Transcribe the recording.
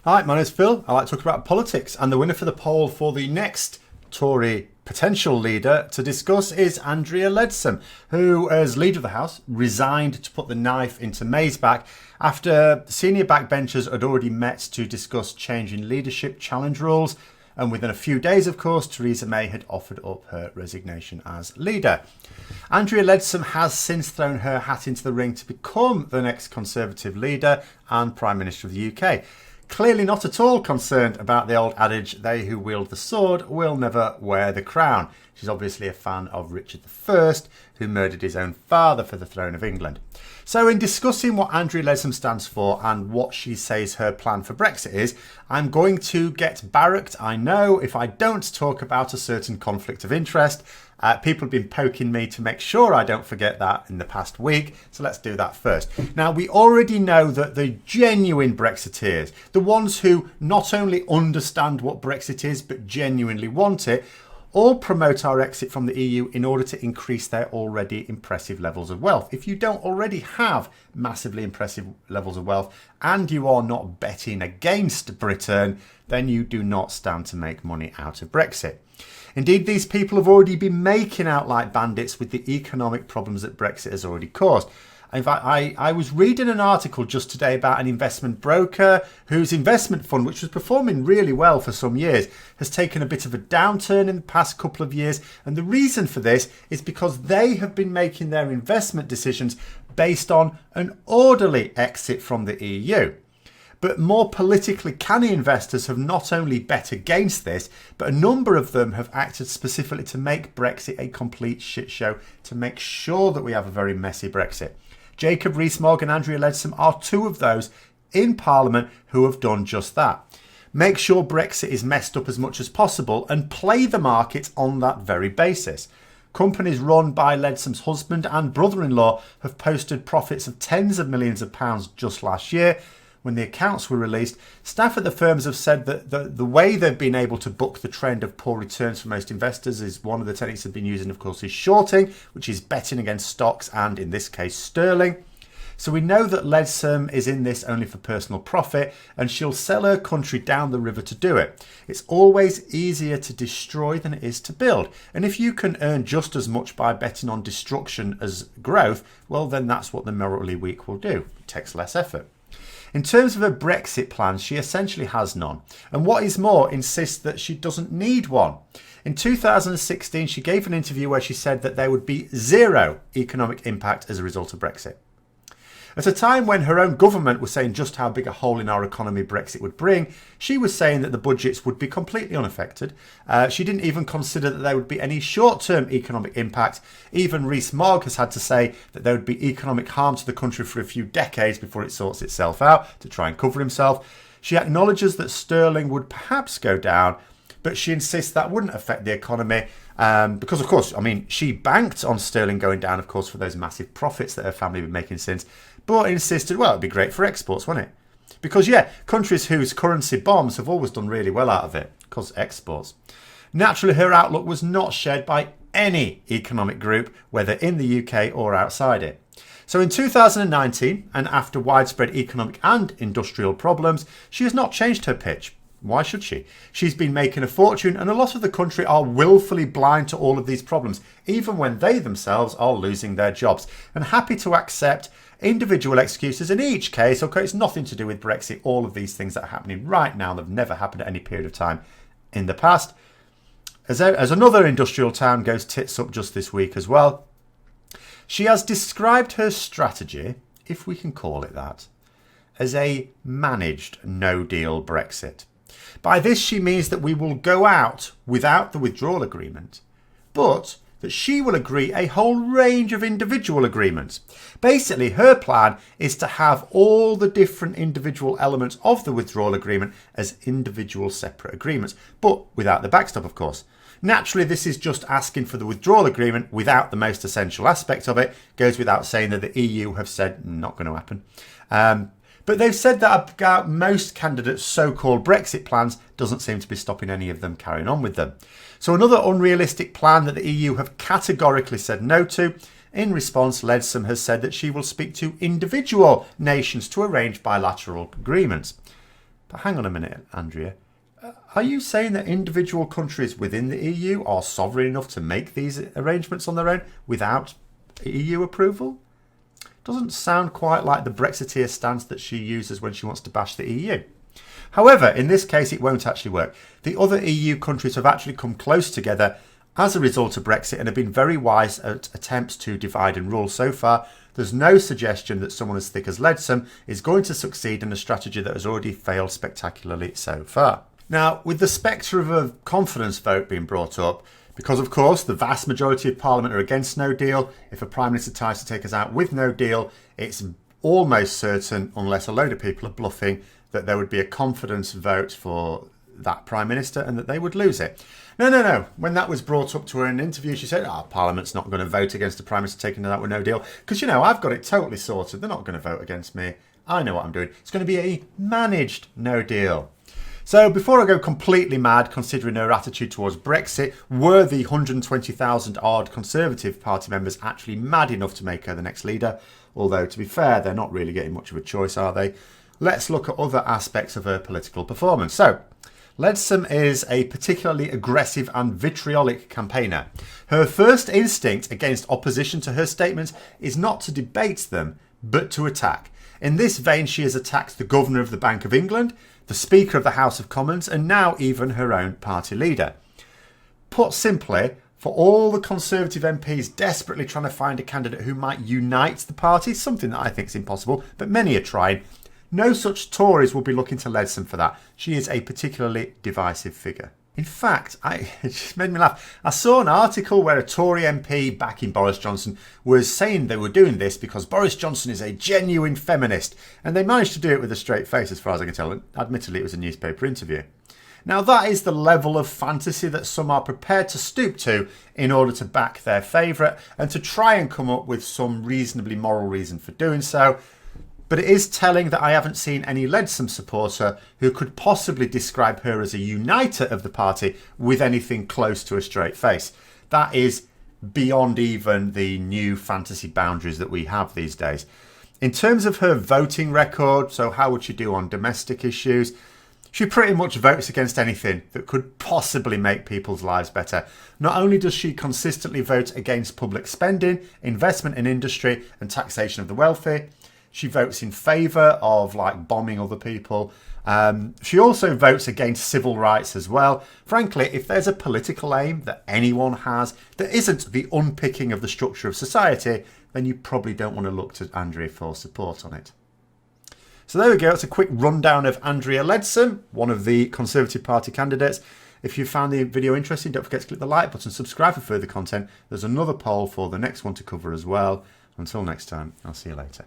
Hi, my name's Phil. I like to talk about politics, and the winner for the poll for the next Tory potential leader to discuss is Andrea Leadsom, who, as Leader of the House, resigned to put the knife into May's back after senior backbenchers had already met to discuss changing leadership challenge rules. And within a few days, of course, Theresa May had offered up her resignation as leader. Andrea Leadsom has since thrown her hat into the ring to become the next Conservative leader and Prime Minister of the UK. Clearly not at all concerned about the old adage, they who wield the sword will never wear the crown. She's obviously a fan of Richard I, who murdered his own father for the throne of England. So in discussing what Andrea Leadsom stands for and what she says her plan for Brexit is, I'm going to get barracked, I know, if I don't talk about a certain conflict of interest. People have been poking me to make sure I don't forget that in the past week, so let's do that first. Now, we already know that the genuine Brexiteers, the ones who not only understand what Brexit is but genuinely want it, all promote our exit from the EU in order to increase their already impressive levels of wealth. If you don't already have massively impressive levels of wealth and you are not betting against Britain, then you do not stand to make money out of Brexit. Indeed, these people have already been making out like bandits with the economic problems that Brexit has already caused. In fact, I was reading an article just today about an investment broker whose investment fund, which was performing really well for some years, has taken a bit of a downturn in the past couple of years. And the reason for this is because they have been making their investment decisions based on an orderly exit from the EU. But more politically canny investors have not only bet against this, but a number of them have acted specifically to make Brexit a complete shit show, to make sure that we have a very messy Brexit. Jacob Rees-Mogg and Andrea Leadsom are two of those in Parliament who have done just that. Make sure Brexit is messed up as much as possible and play the market on that very basis. Companies run by Leadsom's husband and brother-in-law have posted profits of tens of millions of pounds just last year. When the accounts were released, staff at the firms have said that the way they've been able to buck the trend of poor returns for most investors is one of the techniques they've been using, of course, is shorting, which is betting against stocks and, in this case, sterling. So we know that Leadsom is in this only for personal profit, and she'll sell her country down the river to do it. It's always easier to destroy than it is to build. And if you can earn just as much by betting on destruction as growth, well, then that's what the morally weak will do. It takes less effort. In terms of her Brexit plans, she essentially has none. And what is more, insists that she doesn't need one. In 2016, she gave an interview where she said that there would be zero economic impact as a result of Brexit. At a time when her own government was saying just how big a hole in our economy Brexit would bring, she was saying that the budgets would be completely unaffected. She didn't even consider that there would be any short-term economic impact. Even Rees-Mogg has had to say that there would be economic harm to the country for a few decades before it sorts itself out to try and cover himself. She acknowledges that sterling would perhaps go down, but she insists that wouldn't affect the economy because, of course, I mean, she banked on sterling going down, of course, for those massive profits that her family had been making since, but insisted, well, it'd be great for exports, wouldn't it? Because, yeah, countries whose currency bombs have always done really well out of it, because exports. Naturally, her outlook was not shared by any economic group, whether in the UK or outside it. So in 2019, and after widespread economic and industrial problems, she has not changed her pitch. Why should she? She's been making a fortune, and a lot of the country are willfully blind to all of these problems, even when they themselves are losing their jobs, and happy to accept individual excuses in each case. Okay, it's nothing to do with Brexit. All of these things that are happening right now, they've never happened at any period of time in the past. As another industrial town goes tits up just this week as well, she has described her strategy, if we can call it that, as a managed no-deal Brexit. By this, she means that we will go out without the withdrawal agreement, but that she will agree a whole range of individual agreements. Basically, her plan is to have all the different individual elements of the withdrawal agreement as individual separate agreements, but without the backstop, of course. Naturally, this is just asking for the withdrawal agreement without the most essential aspect of it. Goes without saying that the EU have said not going to happen. But they've said that about most candidates' so-called Brexit plans doesn't seem to be stopping any of them carrying on with them. So another unrealistic plan that the EU have categorically said no to. In response, Leadsom has said that she will speak to individual nations to arrange bilateral agreements. But hang on a minute, Andrea. Are you saying that individual countries within the EU are sovereign enough to make these arrangements on their own without EU approval? Doesn't sound quite like the Brexiteer stance that she uses when she wants to bash the EU. However, in this case, it won't actually work. The other EU countries have actually come close together as a result of Brexit and have been very wise at attempts to divide and rule. So far, there's no suggestion that someone as thick as Leadsom is going to succeed in a strategy that has already failed spectacularly so far. Now, with the spectre of a confidence vote being brought up, because of course the vast majority of Parliament are against no deal, if a Prime Minister tries to take us out with no deal, it's almost certain, unless a load of people are bluffing, that there would be a confidence vote for that Prime Minister and that they would lose it. No. When that was brought up to her in an interview, she said, Parliament's not going to vote against the Prime Minister taking it out with no deal. Because, I've got it totally sorted. They're not going to vote against me. I know what I'm doing. It's going to be a managed no deal. So before I go completely mad, considering her attitude towards Brexit, were the 120,000 odd Conservative Party members actually mad enough to make her the next leader? Although, to be fair, they're not really getting much of a choice, are they? Let's look at other aspects of her political performance. So, Leadsom is a particularly aggressive and vitriolic campaigner. Her first instinct against opposition to her statements is not to debate them, but to attack. In this vein, she has attacked the Governor of the Bank of England, the Speaker of the House of Commons, and now even her own party leader. Put simply, for all the Conservative MPs desperately trying to find a candidate who might unite the party, something that I think is impossible, but many are trying, no such Tories will be looking to Leadsom for that. She is a particularly divisive figure. In fact, it just made me laugh. I saw an article where a Tory MP backing Boris Johnson was saying they were doing this because Boris Johnson is a genuine feminist. And they managed to do it with a straight face, as far as I can tell. And admittedly, it was a newspaper interview. Now, that is the level of fantasy that some are prepared to stoop to in order to back their favourite and to try and come up with some reasonably moral reason for doing so. But it is telling that I haven't seen any Leadsom supporter who could possibly describe her as a uniter of the party with anything close to a straight face. That is beyond even the new fantasy boundaries that we have these days. In terms of her voting record, so how would she do on domestic issues? She pretty much votes against anything that could possibly make people's lives better. Not only does she consistently vote against public spending, investment in industry and taxation of the wealthy, she votes in favour of bombing other people. She also votes against civil rights as well. Frankly, if there's a political aim that anyone has that isn't the unpicking of the structure of society, then you probably don't want to look to Andrea for support on it. So there we go. It's a quick rundown of Andrea Leadsom, one of the Conservative Party candidates. If you found the video interesting, don't forget to click the like button, subscribe for further content. There's another poll for the next one to cover as well. Until next time, I'll see you later.